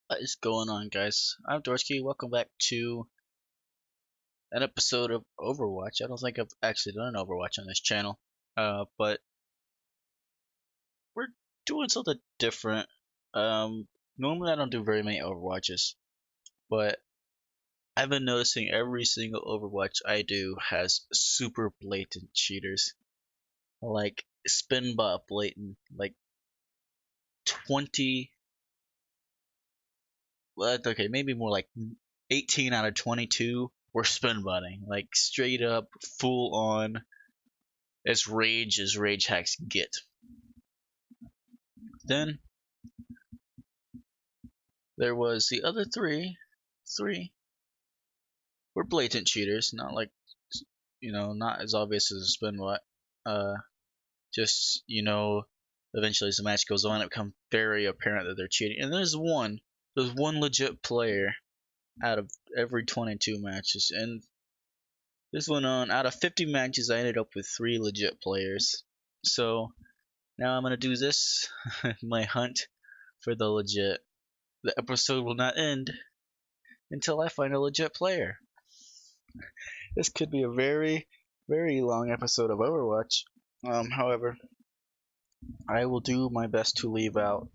What is going on, guys? I'm Dorsky. Welcome back to an episode of Overwatch. I don't think I've actually done an Overwatch on this channel, but we're doing something different. Normally I don't do very many Overwatches, but I've been noticing every single Overwatch I do has super blatant cheaters, like spin bot blatant, like 20. Well, okay, maybe more like 18 out of 22 were spin botting, like straight up, full on, as rage hacks get. Then there was the other three were blatant cheaters, not like, not as obvious as a spin bot. Just, eventually as the match goes on, it becomes very apparent that they're cheating. And there's one legit player out of every 22 matches, and this went on. Out of 50 matches, I ended up with 3 legit players. So now I'm gonna do this, my hunt for the legit. The episode will not end until I find a legit player. This could be a very, very long episode of Overwatch. However, I will do my best to leave out,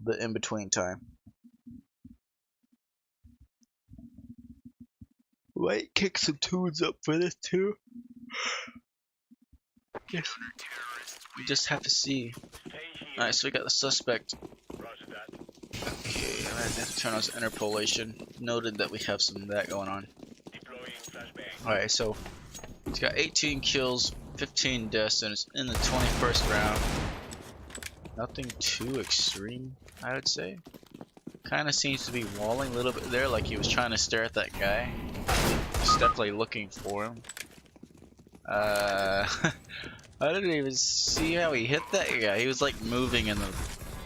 the in-between time. Might kick some tunes up for this too. You just have to see. Alright, so we got the suspect. Okay, I have to turn on interpolation. Noted that we have some of that going on. Alright, so he's got 18 kills, 15 deaths, and it's in the 21st round. Nothing too extreme, I would say. Kinda seems to be walling a little bit there, like he was trying to stare at that guy. He's definitely looking for him. I didn't even see how he hit that guy. He was like moving and the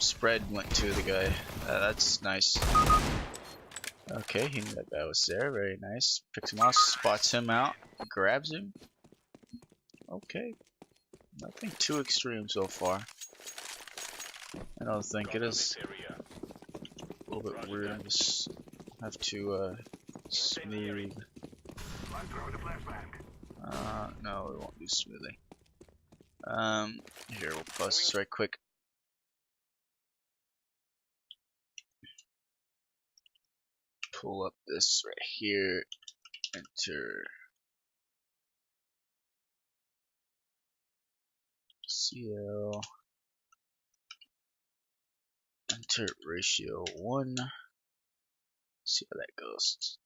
spread went to the guy. That's nice. Okay, he knew that guy was there. Very nice. Picks him off, spots him out, grabs him. Okay. Nothing too extreme so far. I don't think it is. A little bit weird. I just have to smooth. No, we won't do smoothing. Here, we'll pause this right quick. Pull up this right here. Enter CL. Enter ratio 1. See how that goes.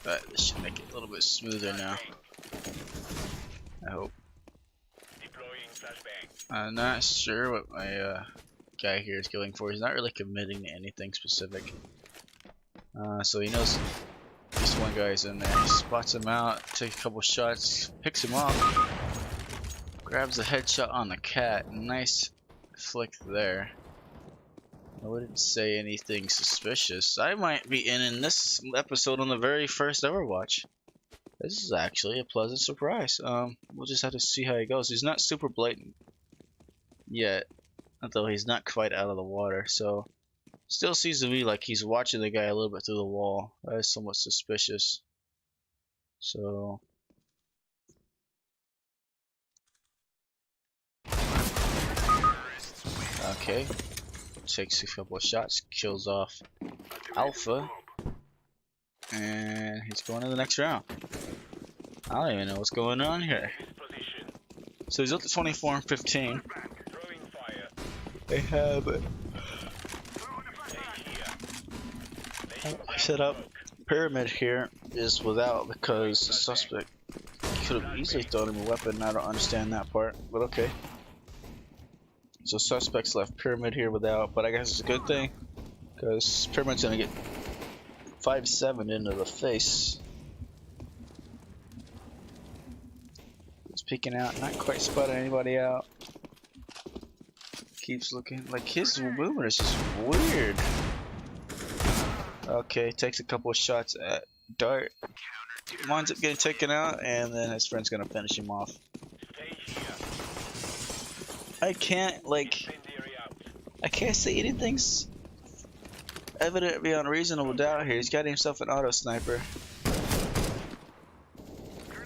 Alright, this should make it a little bit smoother now. I hope. I'm not sure what my guy here is going for. He's not really committing to anything specific. So he knows this one guy's in there. He spots him out, takes a couple shots, picks him off, grabs a headshot on the cat. Nice flick there. I wouldn't say anything suspicious. I might be in this episode on the very first Overwatch. This is actually a pleasant surprise. We'll just have to see how he goes. He's not super blatant yet, although he's not quite out of the water, so still seems to me like he's watching the guy a little bit through the wall. That is somewhat suspicious. So okay, takes a couple of shots, kills off Alpha, and he's going to the next round. I don't even know what's going on here. So he's up to 24 and 15. They have set up pyramid here is without because the suspect could have easily thrown him a weapon. I don't understand that part, but okay. So suspects left pyramid here without, but I guess it's a good thing because pyramid's gonna get 5-7 into the face. He's peeking out, not quite spotting anybody out. Keeps looking like his movement is just weird. Okay, takes a couple of shots at Dart. Winds up getting taken out, and then his friend's gonna finish him off. I can't, like, I can't see anything's evident beyond reasonable doubt here. He's got himself an auto sniper.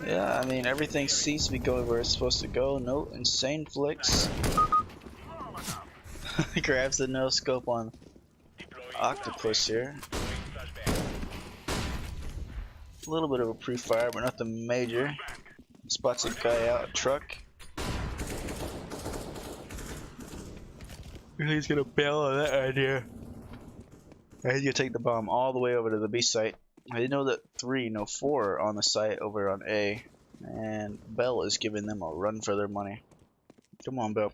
Yeah, I mean, everything seems to be going where it's supposed to go. No insane flicks. He grabs the no scope on Octopus here. A little bit of a pre-fire, but nothing major. Spots a guy out, a truck. He's gonna bail on that idea. And he's gonna take the bomb all the way over to the B site. I didn't know that 3, no 4 are on the site over on A. And Bell is giving them a run for their money. Come on, Bell.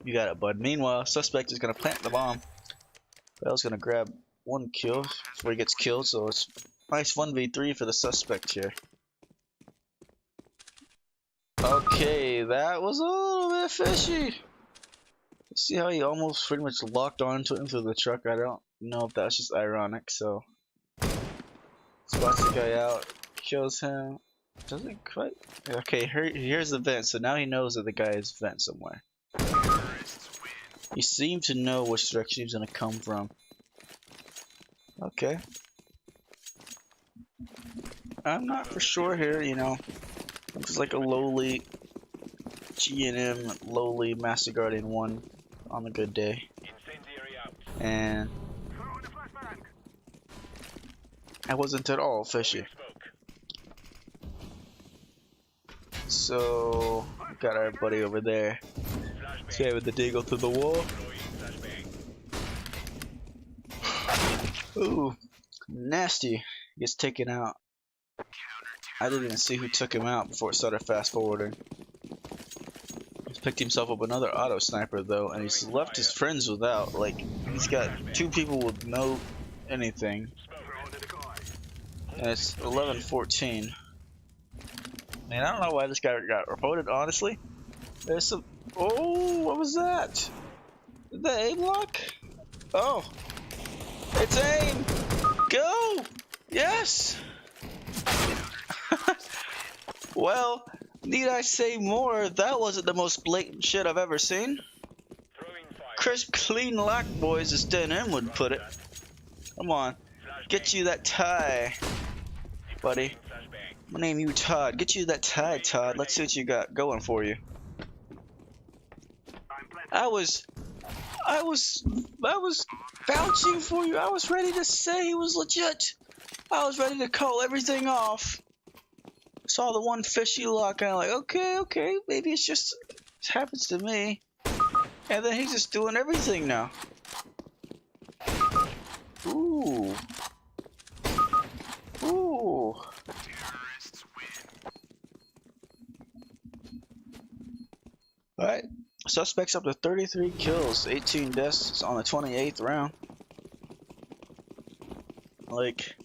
You got it, bud. Meanwhile, suspect is gonna plant the bomb. Bell's gonna grab 1 kill before he gets killed, so it's nice 1v3 for the suspect here. Okay, that was a little bit fishy. See how he almost pretty much locked onto him through the truck? I don't know if that's just ironic, so spots the guy out, kills him. Doesn't quite. Okay, here's the vent, so now he knows that the guy is vent somewhere. He seemed to know which direction he's gonna come from. Okay. I'm not for sure here, you know. Looks like a lowly G&M, lowly Master Guardian 1 on a good day. And I wasn't at all fishy. So, got our buddy over there. Okay, with the deagle through the wall. Ooh, nasty. Gets taken out. I didn't even see who took him out before it started fast forwarding. He's picked himself up another auto sniper though, and he's left his friends without. Like, he's got 2 people with no anything. And it's 11-14. Man, I don't know why this guy got reported, honestly. There's some. Oh, what was that? The aim lock? Oh. It's aim! Go! Yes! Well, need I say more? That wasn't the most blatant shit I've ever seen. Crisp, clean lock, boys, as Dan M would put it. Come on. Get you that tie, buddy. My name you Todd. Get you that tie, Todd. Let's see what you got going for you. I was vouching for you. I was ready to say he was legit. I was ready to call everything off. Saw the one fishy lock, and I'm like, okay, maybe it's just it happens to me. And then he's just doing everything now. Ooh. Ooh. Alright. Suspects up to 33 kills, 18 deaths on the 28th round. Like,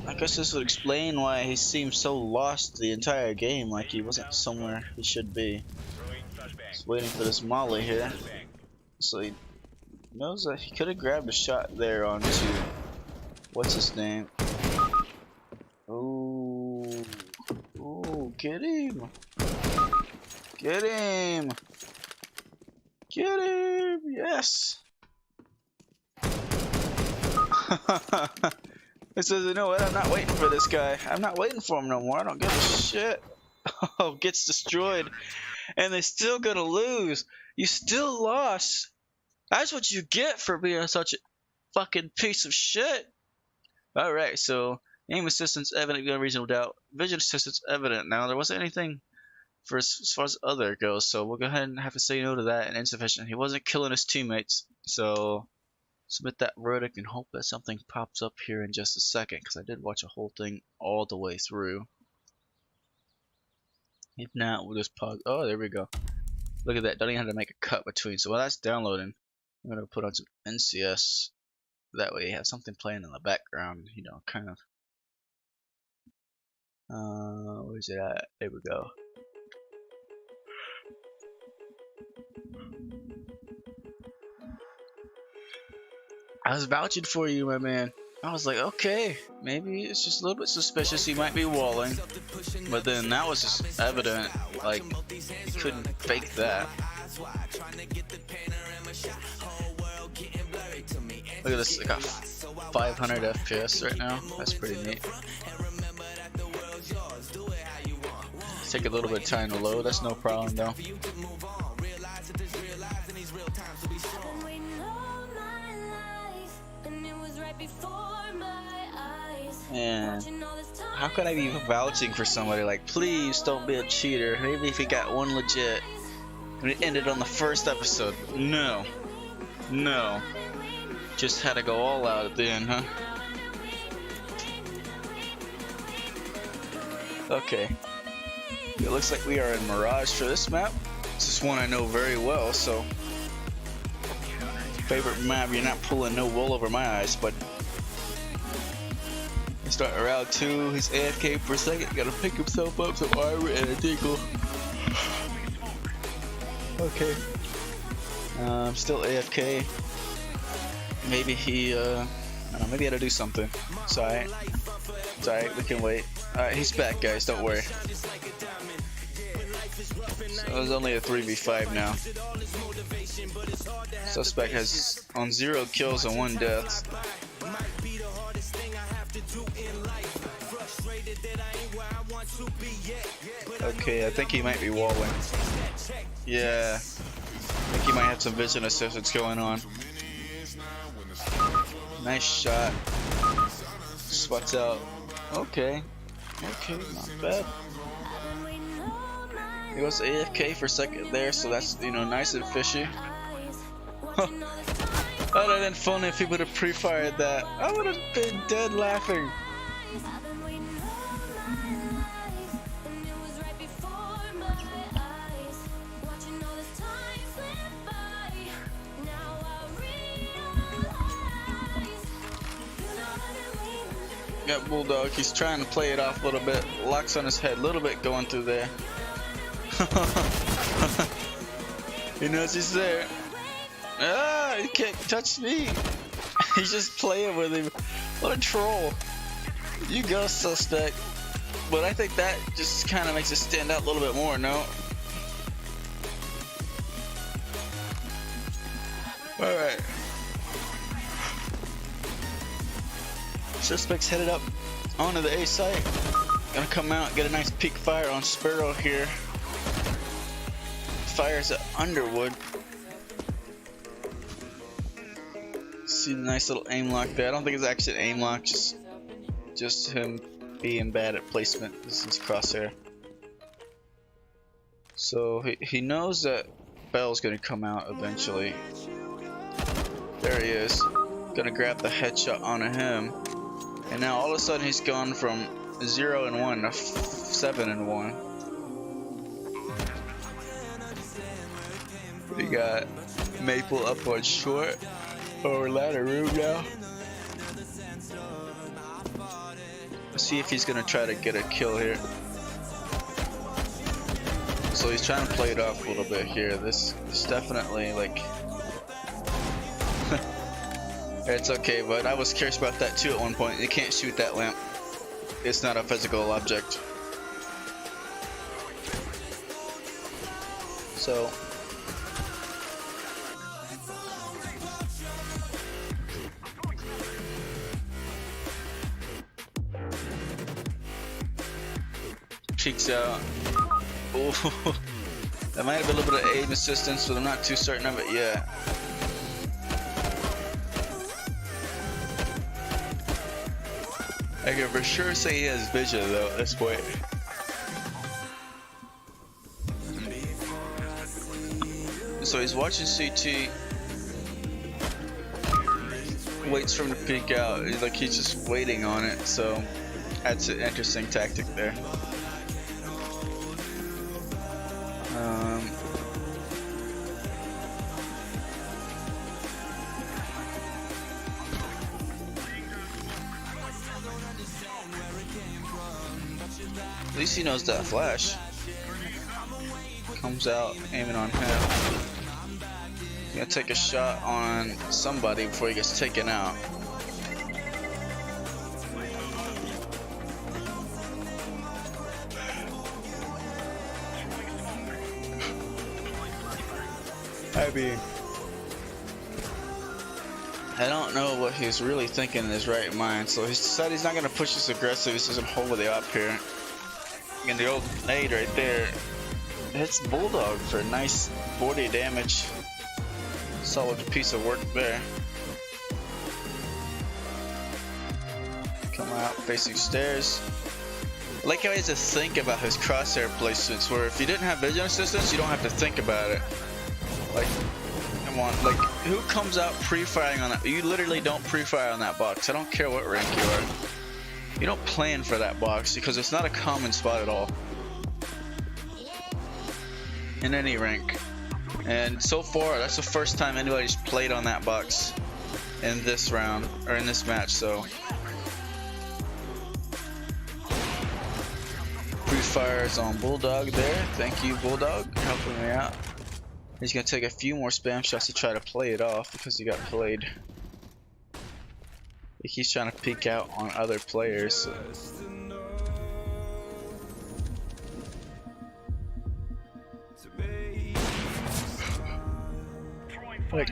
I guess this would explain why he seemed so lost the entire game, like he wasn't somewhere he should be. Just waiting for this molly here. So he knows that he could have grabbed a shot there onto, what's his name? Ooh. Ooh, get him! Get him! Get him! Yes! It says, you know what, I'm not waiting for this guy. I'm not waiting for him no more. I don't give a shit. Oh, gets destroyed. And they're still gonna lose. You still lost. That's what you get for being such a fucking piece of shit. Alright, so aim assistance evident beyond reasonable doubt. Vision assistance evident. Now, there wasn't anything for as far as other goes, so we'll go ahead and have to say no to that and insufficient. He wasn't killing his teammates, so submit that verdict and hope that something pops up here in just a second, because I did watch a whole thing all the way through. If not, we'll just pause. Oh, there we go. Look at that. Don't even have to make a cut between. So while that's downloading, I'm going to put on some NCS. That way you have something playing in the background, you know, kind of. Where's it at? There we go. I was vouching for you, my man. I was like, okay, maybe it's just a little bit suspicious. He might be walling, but then that was just evident. Like, you couldn't fake that. Look at this, I got 500 FPS right now. That's pretty neat. Take a little bit of time to load, that's no problem though. And how could I be vouching for somebody like, please don't be a cheater? Maybe if you got one legit and it ended on the first episode. No. No. Just had to go all out at the end, huh? Okay. It looks like we are in Mirage for this map. This is one I know very well, so favorite map, you're not pulling no wool over my eyes, but start round 2, he's AFK for a second, gotta pick himself up some armor and a deagle. Okay. Still AFK. Maybe he, I don't know, maybe he had to do something. It's alright. It's alright, we can wait. Alright, he's back, guys, don't worry. So it's only a 3v5 now. Suspect has on 0 kills and 1 death. Okay, I think he might be walling. Yeah, I think he might have some vision assistance going on. Nice shot. Spots out. Okay. Okay, not bad. He goes AFK for a second there, so that's, you know, nice and fishy. That would have been fun if he would have pre-fired that. I would have been dead laughing. Got Bulldog, he's trying to play it off a little bit. Locks on his head, a little bit going through there. He knows he's there. Ah, he can't touch me. He's just playing with him. What a troll. You go, suspect. But I think that just kind of makes it stand out a little bit more, no? Alright. Suspect's headed up onto the A site. Gonna come out, get a nice peek fire on Sparrow here. Fires at Underwood. See the nice little aim lock there. I don't think it's actually an aim lock, just him being bad at placement. This is crosshair. So he knows that Bell's gonna come out eventually. There he is. Gonna grab the headshot onto him. And now all of a sudden he's gone from 0 and 1 to 7 and 1. We got Maple up on short over ladder room now. Let's see if he's gonna try to get a kill here. So he's trying to play it off a little bit here. This is definitely like it's okay, but I was curious about that too at one point. You can't shoot that lamp. It's not a physical object. So cheeks out. Ooh. That might have been a little bit of aim assistance, but I'm not too certain of it yet. I can for sure say he has vision though at this point. So he's watching CT. Waits for him to peek out. He's just waiting on it. So that's an interesting tactic there. At least he knows that flash. Comes out, aiming on him. Gonna take a shot on somebody before he gets taken out. I mean, I don't know what he's really thinking in his right mind. So he decided he's not going to push this aggressive. He's just going to hold it up here. And the old nade right there hits Bulldog for a nice 40 damage. Solid piece of work there. Come out facing stairs. I like how he has to think about his crosshair placements, where if you didn't have vision assistance, you don't have to think about it. Like, come on, like, who comes out pre-firing on that? You literally don't pre-fire on that box. I don't care what rank you are. You don't plan for that box because it's not a common spot at all. In any rank. And so far, that's the first time anybody's played on that box in this round, or in this match, so. Pre-fires on Bulldog there. Thank you, Bulldog, helping me out. He's gonna take a few more spam shots to try to play it off because he got played. He's trying to peek out on other players. So. Like,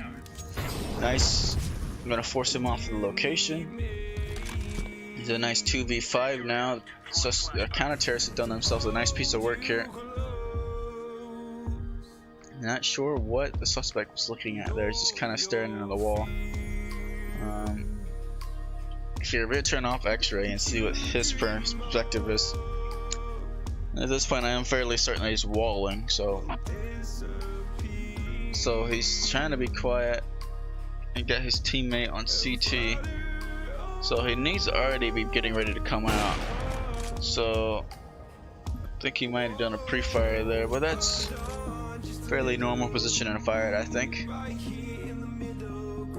nice. I'm gonna force him off the location. He's a nice 2v5 now. So counter terrorists have done themselves a nice piece of work here. Not sure what the suspect was looking at there. He's just kind of staring into the wall. Here, we're gonna turn off X-ray and see what his perspective is. At this point, I am fairly certain that he's walling, so he's trying to be quiet and get his teammate on CT. So he needs to already be getting ready to come out. So I think he might have done a pre-fire there, but that's fairly normal position in a fire, I think.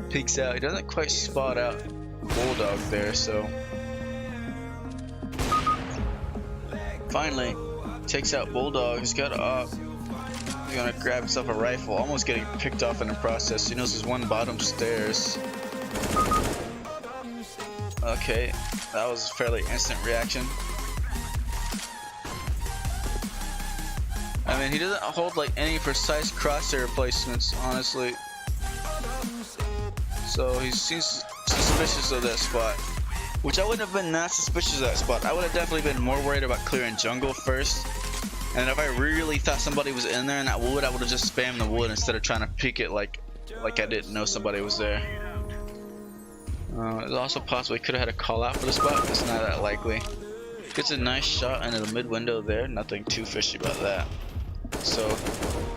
Peeks out. He doesn't quite spot out Bulldog there, so finally takes out Bulldog. He's got up. He's gonna grab himself a rifle, almost getting picked off in the process. He knows there's one bottom stairs. Okay, that was a fairly instant reaction. I mean, he doesn't hold like any precise crosshair placements, honestly. So he seems suspicious of that spot, which I wouldn't have been that suspicious of that spot. I would have definitely been more worried about clearing jungle first. And if I really thought somebody was in there in that wood, I would have just spammed the wood instead of trying to peek it like I didn't know somebody was there. It's also possible he could have had a call out for the spot, but it's not that likely. Gets a nice shot into the mid window there, nothing too fishy about that. So,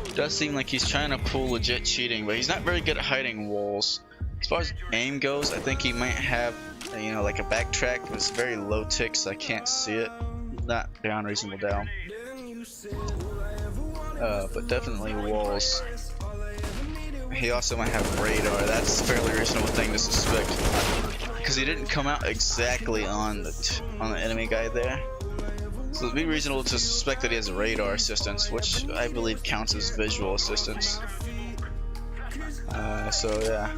it does seem like he's trying to pull legit cheating, but he's not very good at hiding walls. As far as aim goes, I think he might have, you know, like a backtrack, but it's very low tick, so I can't see it. Not beyond reasonable doubt. But definitely walls. He also might have radar. That's a fairly reasonable thing to suspect, because he didn't come out exactly on the enemy guy there. So it'd be reasonable to suspect that he has radar assistance, which I believe counts as visual assistance. So yeah.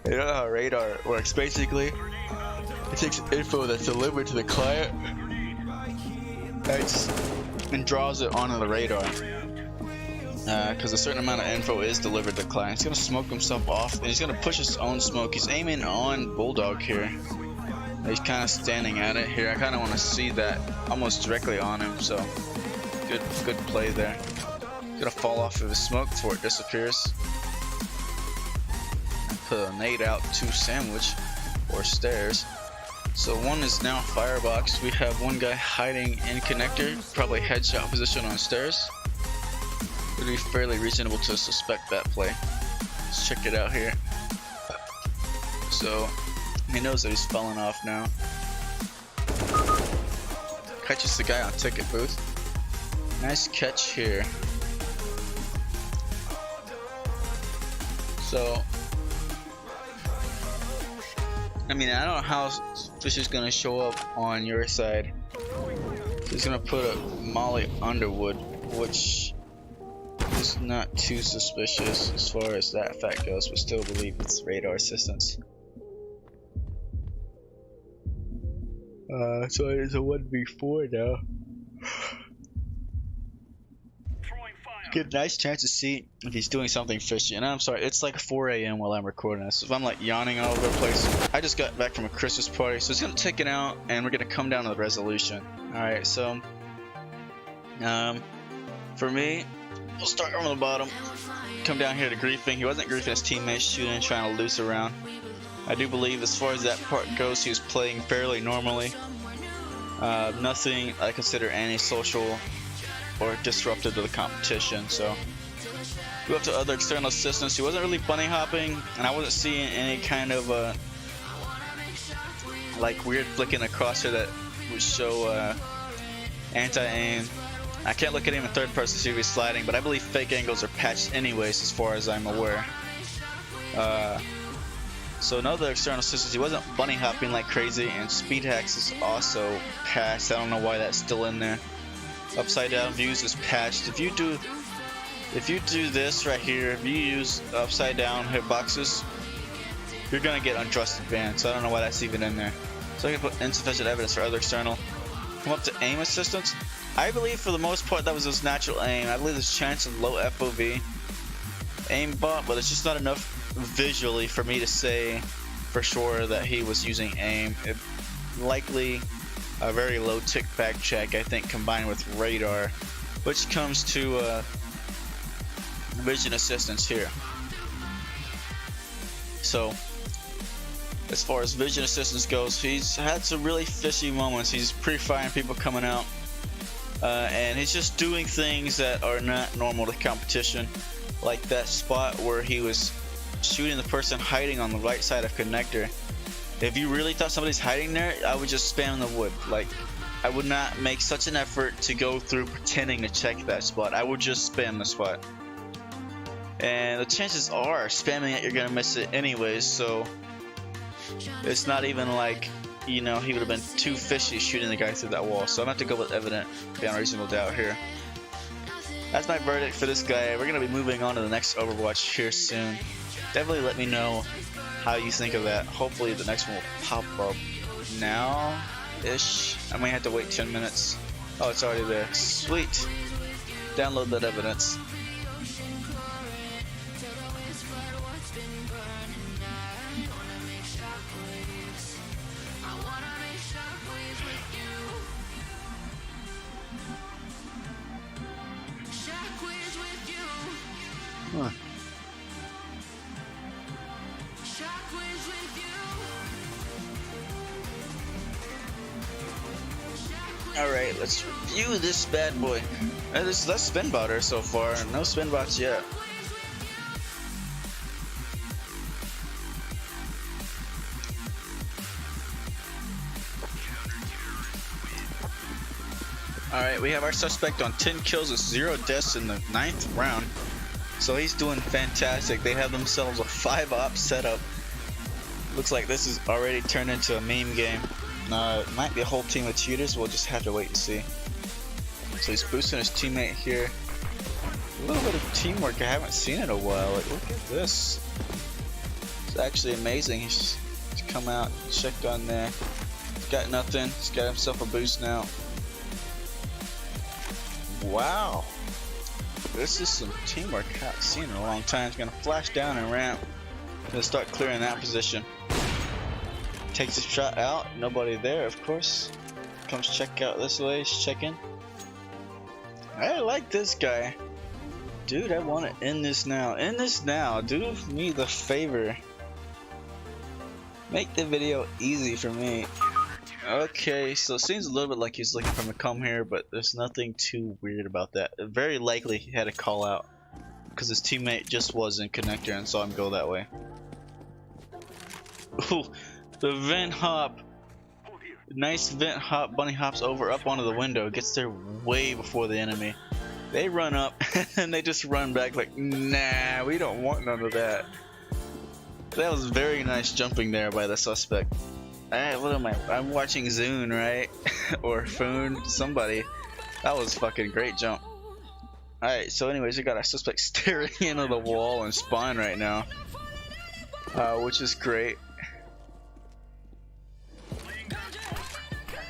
You know how radar works. Basically, it takes info that's delivered to the client and draws it onto the radar. Because a certain amount of info is delivered to the client. He's going to smoke himself off, and he's going to push his own smoke. He's aiming on Bulldog here. He's kind of standing at it here. I kind of want to see that almost directly on him, so good play there. Gonna fall off of his smoke before it disappears. Put a nade out to sandwich or stairs. So one is now firebox. We have one guy hiding in connector, probably headshot position on stairs. It'd be fairly reasonable to suspect that play. Let's check it out here. So he knows that he's falling off now. Catches the guy on ticket booth. Nice catch here. So, I mean, I don't know how Fish is gonna show up on your side. He's gonna put a Molly Underwood, which is not too suspicious as far as that fact goes, but still believe it's radar assistance. So it's a 1v4 now. Get a nice chance to see if he's doing something fishy. And I'm sorry, it's like 4 a.m. while I'm recording this. If I'm like yawning all over the place, I just got back from a Christmas party, so it's gonna take it out, and we're gonna come down to the resolution. All right, so for me, we'll start from the bottom. Come down here to griefing. He wasn't griefing his teammates, shooting and trying to loose around. I do believe, as far as that part goes, he was playing fairly normally. Nothing I consider antisocial or disruptive to the competition. So go up to other external assistants. He wasn't really bunny hopping, and I wasn't seeing any kind of like weird flicking across here that would show anti-aim. I can't look at him in third person to see if he's sliding, but I believe fake angles are patched anyways, as far as I'm aware. So no other external assistants. He wasn't bunny hopping like crazy, and speed hacks is also patched. I don't know why that's still in there. Upside down views is patched. If you do this right here, if you use upside down hitboxes, you're gonna get untrusted banned. So I don't know why that's even in there. So I can put insufficient evidence for other external. Come up to aim assistance. I believe for the most part that was his natural aim. I believe there's a chance of low FOV aim bot, but it's just not enough visually for me to say for sure that he was using aim. It likely a very low tick back check, I think, combined with radar, which comes to vision assistance here. So as far as vision assistance goes, he's had some really fishy moments. He's pre-firing people coming out, and he's just doing things that are not normal to competition, like that spot where he was shooting the person hiding on the right side of connector. If you really thought somebody's hiding there, I would just spam the wood. Like, I would not make such an effort to go through pretending to check that spot. I would just spam the spot. And the chances are, spamming it, you're gonna miss it anyways, so it's not even like, you know, he would have been too fishy shooting the guy through that wall. So I'm gonna have to go with evident beyond reasonable doubt here. That's my verdict for this guy. We're gonna be moving on to the next Overwatch here soon. Definitely let me know how you think of that. Hopefully the next one will pop up now-ish. I might have to wait 10 minutes. Oh, it's already there. Sweet. Download that evidence. Huh. Alright, let's review this bad boy. There's less spin botter so far. No spin bots yet. Alright, we have our suspect on 10 kills with 0 deaths in the 9th round. So he's doing fantastic. They have themselves a 5-op setup. Looks like this is already turned into a meme game. It might be a whole team of cheaters. We'll just have to wait and see. So he's boosting his teammate here. A little bit of teamwork I haven't seen in a while. Like, look at this. It's actually amazing. He's come out, checked on there. He's got nothing. He's got himself a boost now. Wow. This is some teamwork I haven't seen in a long time. He's gonna flash down and ramp. Gonna start clearing that position. Takes a shot out, nobody there, of course. Comes check out this way, he's checking. I like this guy. Dude, I want to end this now. End this now. Do me the favor. Make the video easy for me. Okay, so it seems a little bit like he's looking for me to come here, but there's nothing too weird about that. Very likely he had a call out because his teammate just was in connector and saw him go that way. Ooh. The vent hop, nice vent hop, bunny hops over up onto the window, gets there way before the enemy. They run up and they just run back like, nah, we don't want none of that. That was very nice jumping there by the suspect. Alright, what am I? I'm watching Zune, right? Or Foon, somebody. That was fucking great jump. Alright, so anyways, we got our suspect staring into the wall and spawn right now, which is great.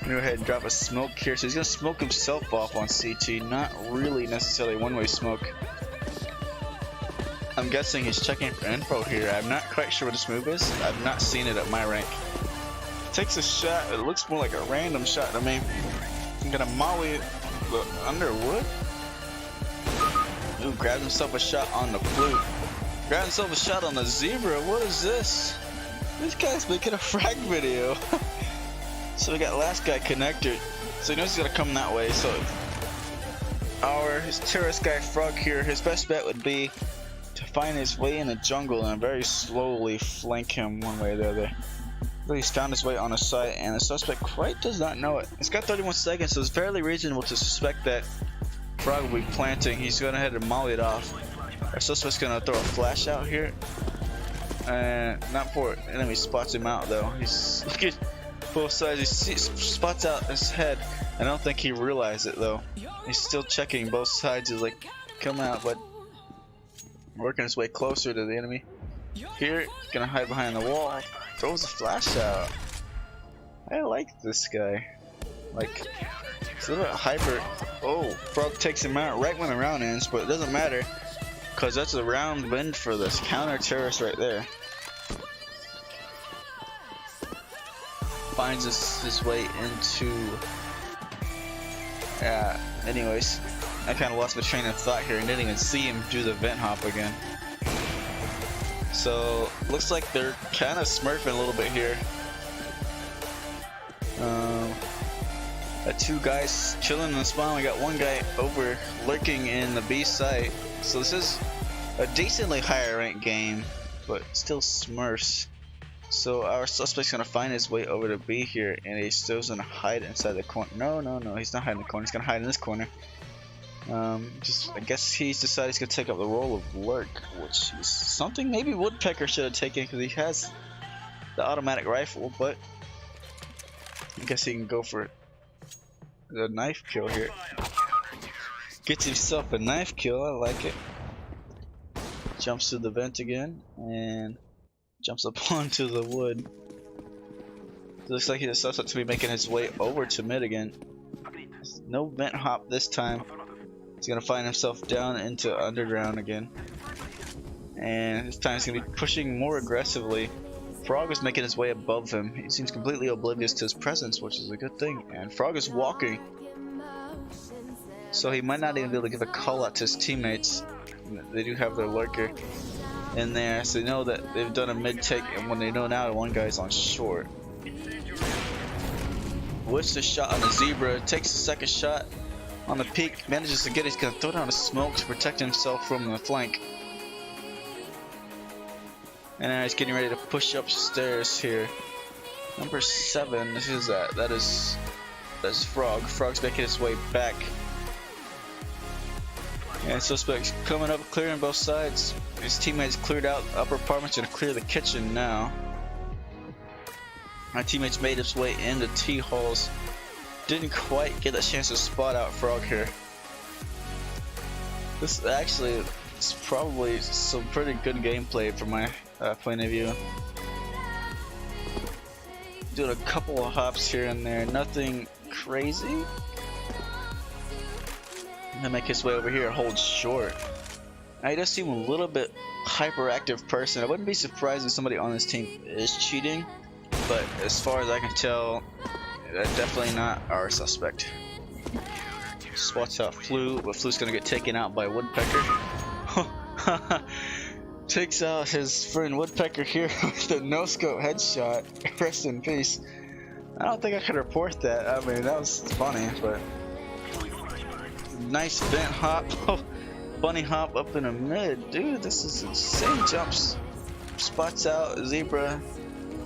Go ahead and drop a smoke here. So he's gonna smoke himself off on CT. Not really necessarily one-way smoke. I'm guessing he's checking for info here. I'm not quite sure what this move is. I've not seen it at my rank. Takes a shot. It looks more like a random shot to me. I'm gonna molly the underwood. Ooh, grabs himself a shot on the flute. Grabs himself a shot on the zebra. What is this? This guy's making a frag video. So we got last guy connected. So he knows he's gonna come that way. So his terrorist guy Frog here, his best bet would be to find his way in the jungle and very slowly flank him one way or the other. But he's found his way on a site and the suspect quite does not know it. It's got 31 seconds, so it's fairly reasonable to suspect that Frog will be planting. He's going ahead and molly it off. Our suspect's gonna throw a flash out here. And not before enemy spots him out though. He's looking both sides. He spots out his head. I don't think he realized it though. He's still checking both sides. He's like, come out, but working his way closer to the enemy. Here, gonna hide behind the wall. Throws a flash out. I like this guy. Like, it's a little bit hyper. Oh, Frog takes him out right when the round ends, but it doesn't matter because that's a round win for this counter terrorist right there. Finds his way into. Anyways, I kind of lost my train of thought here and didn't even see him do the vent hop again. So looks like they're kind of smurfing a little bit here. Two guys chilling in the spawn. We got one guy over lurking in the B site. So this is a decently higher ranked game, but still smurfs. So our suspect's gonna find his way over to B here, and he's still gonna hide inside the corner. No, he's not hiding in the corner. He's gonna hide in this corner. I guess he's decided he's gonna take up the role of lurk, which is something maybe Woodpecker should have taken because he has the automatic rifle, but I guess he can go for the knife kill here. Gets himself a knife kill. I like it. Jumps to the vent again and jumps up onto the wood. It looks like he's supposed to be making his way over to mid again. No vent hop this time. He's gonna find himself down into underground again, and this time he's gonna be pushing more aggressively. Frog is making his way above him. He seems completely oblivious to his presence, which is a good thing. And Frog is walking, so he might not even be able to give a call out to his teammates. They do have their lurker in there, so they know that they've done a mid take, and when they know now that one guy's on short. Whiffs the shot on the zebra, takes the second shot on the peak, manages to get it. He's gonna throw down a smoke to protect himself from the flank. And now he's getting ready to push upstairs here. Number 7, this is that's Frog. Frog's making his way back. And suspect's coming up, clearing both sides. His teammates cleared out the upper apartment's gonna clear the kitchen now. My teammates made his way into T-halls. Didn't quite get a chance to spot out Frog here. This actually is probably some pretty good gameplay from my point of view. Doing a couple of hops here and there, nothing crazy. Gonna make his way over here, hold short. Now he does seem a little bit hyperactive person. I wouldn't be surprised if somebody on this team is cheating, but as far as I can tell, definitely not our suspect. Spots out Flute, but Flute's gonna get taken out by Woodpecker. Takes out his friend Woodpecker here with a no-scope headshot. Rest in peace. I don't think I could report that. I mean, that was funny, but nice vent hop. Bunny hop up in the mid. Dude, this is insane jumps. Spots out Zebra.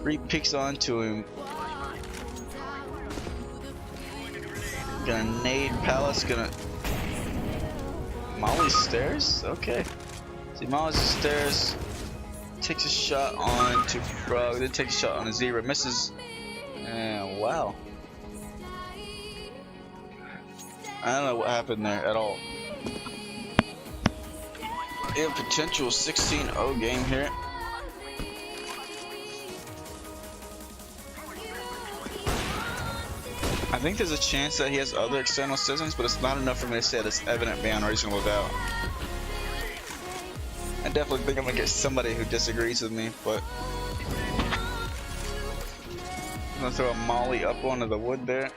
Re-peeks onto him. Gonna nade Palace. Gonna Molly stairs? Okay. See, Molly's the stairs. Takes a shot on to Frog. Then takes a shot on a Zebra. Misses. And wow. I don't know what happened there at all. We have potential 16-0 game here. I think there's a chance that he has other external assistants, but it's not enough for me to say it's evident beyond reasonable doubt. I definitely think I'm gonna get somebody who disagrees with me, but I'm gonna throw a molly up onto the wood there.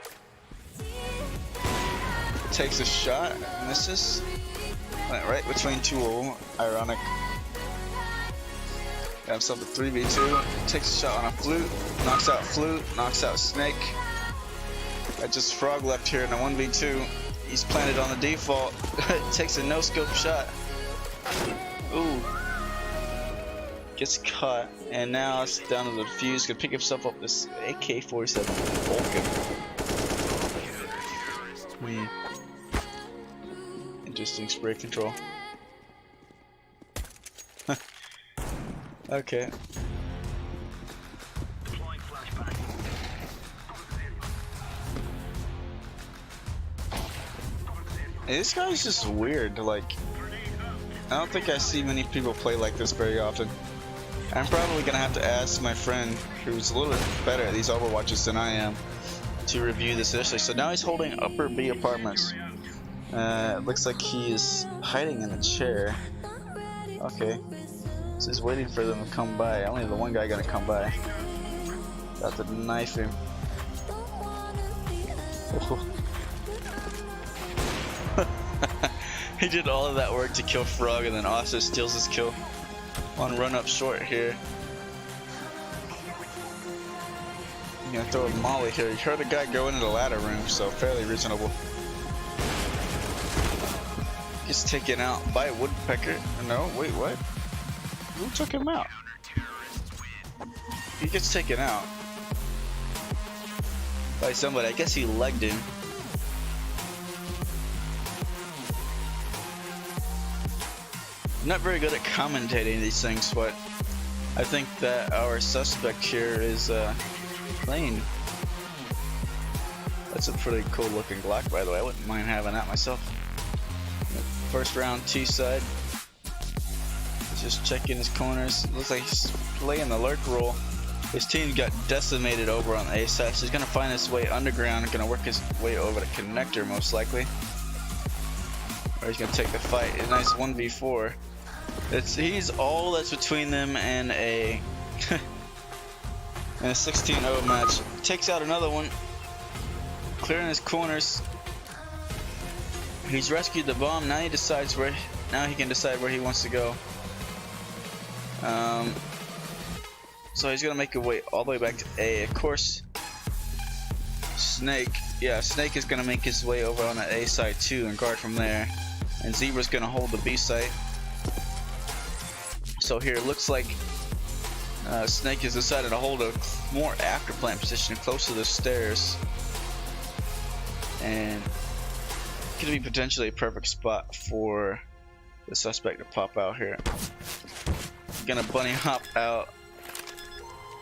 Takes a shot, misses. Went right between two, ironic. Got himself a 3v2. Takes a shot on a flute, knocks out Snake. Got just Frog left here in a 1v2. He's planted on the default. Takes a no-scope shot. Ooh. Gets caught, and now it's down to the defuse. Could pick himself up this AK-47 Vulcan. Interesting spray control. Okay. This guy's just weird. Like, I don't think I see many people play like this very often. I'm probably gonna have to ask my friend, who's a little bit better at these Overwatches than I am, to review this initially. So now he's holding upper B apartments. It looks like he is hiding in a chair. Okay. So he's waiting for them to come by. Only the one guy gonna come by. About to knife him. He did all of that work to kill Frog and then also steals his kill on run up short here. I'm gonna throw a molly here. You heard a guy go into the ladder room, so fairly reasonable. Gets taken out by a woodpecker. No, wait, what? Who took him out? He gets taken out by somebody. I guess he legged him. I'm not very good at commentating these things, but I think that our suspect here is clean. That's a pretty cool looking Glock, by the way. I wouldn't mind having that myself. First round T side. Just checking his corners. Looks like he's playing the lurk role. His team got decimated over on the A side, so he's gonna find his way underground, gonna work his way over to connector most likely. Or he's gonna take the fight. A nice 1v4. He's all that's between them and a and a 16-0 match. Takes out another one, clearing his corners. He's rescued the bomb. Now he decides where. Now he can decide where he wants to go. So he's gonna make a way all the way back to A. Of course, Snake. Yeah, Snake is gonna make his way over on the A side too and guard from there. And Zebra's gonna hold the B site. So here it looks like Snake has decided to hold a more after plant position close to the stairs, and could be potentially a perfect spot for the suspect to pop out here. Gonna bunny hop out.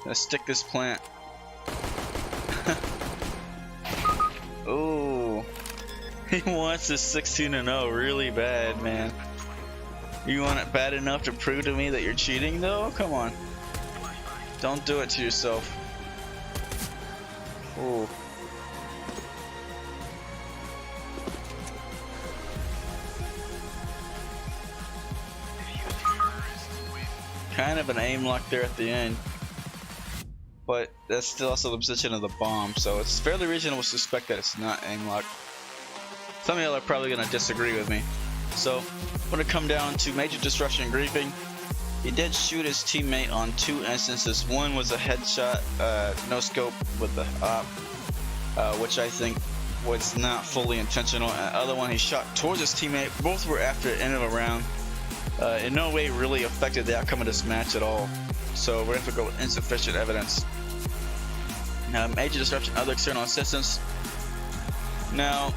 Gonna stick this plant. Ooh. He wants this 16-0 really bad, man. You want it bad enough to prove to me that you're cheating, though? Come on. Don't do it to yourself. Ooh. Kind of an aim lock there at the end. But that's still also the position of the bomb, so it's fairly reasonable to suspect that it's not aim lock. Some of y'all are probably going to disagree with me. So, I'm going to come down to major disruption and griefing. He did shoot his teammate on two instances. One was a headshot, no scope with the op, which I think was not fully intentional. And the other one, he shot towards his teammate. Both were after the end of a round. In no way really affected the outcome of this match at all. So we're going to have to go with insufficient evidence. Now, major disruption, other external assistance. Now,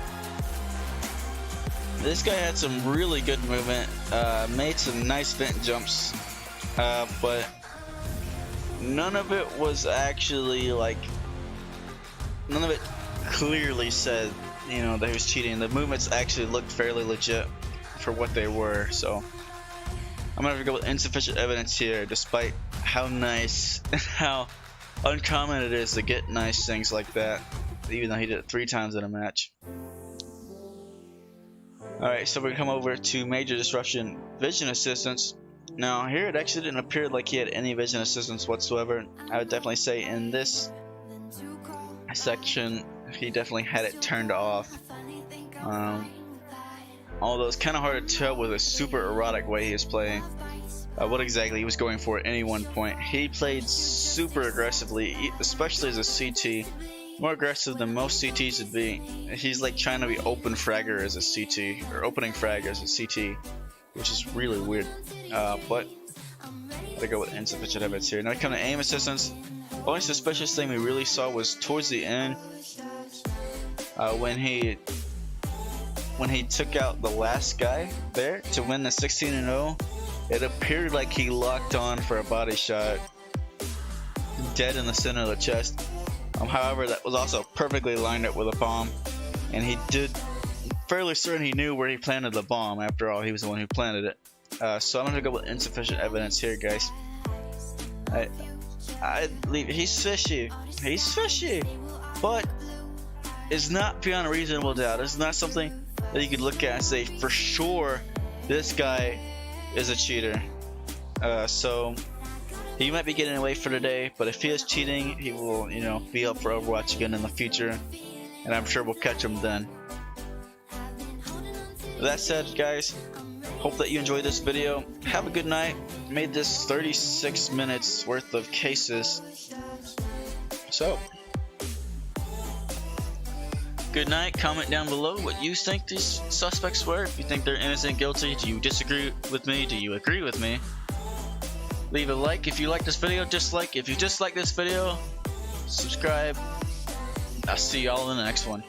this guy had some really good movement, made some nice vent jumps, but none of it was actually like, none of it clearly said, you know, that he was cheating. The movements actually looked fairly legit for what they were, so I'm gonna have to go with insufficient evidence here, despite how nice and how uncommon it is to get nice things like that. even though he did it 3 times in a match. Alright, so we're gonna come over to major disruption vision assistance. Now here it actually didn't appear like he had any vision assistance whatsoever. I would definitely say in this section he definitely had it turned off. Although it's kind of hard to tell with a super erratic way he is playing what exactly he was going for at any one point. He played super aggressively, especially as a CT. More aggressive than most CTs would be. He's like trying to be open fragger as a CT, or opening frag as a CT, which is really weird. But gotta go with insufficient evidence here. Now we come to aim assistance. The only suspicious thing we really saw was towards the end, when he took out the last guy there to win the 16-0. It appeared like he locked on for a body shot, dead in the center of the chest. However, that was also perfectly lined up with a bomb, and he did fairly certain he knew where he planted the bomb. After all, he was the one who planted it. So I'm gonna go with insufficient evidence here, guys. I believe he's fishy. He's fishy, but it's not beyond a reasonable doubt. It's not something that you could look at and say for sure this guy is a cheater. So he might be getting away for today, but if he is cheating, he will, be up for Overwatch again in the future, and I'm sure we'll catch him then. With that said, guys, hope that you enjoyed this video. Have a good night. Made this 36 minutes worth of cases. So, good night. Comment down below what you think these suspects were. If you think they're innocent, guilty, do you disagree with me? Do you agree with me? Leave a like if you like this video, dislike if you dislike this video, subscribe. I'll see y'all in the next one.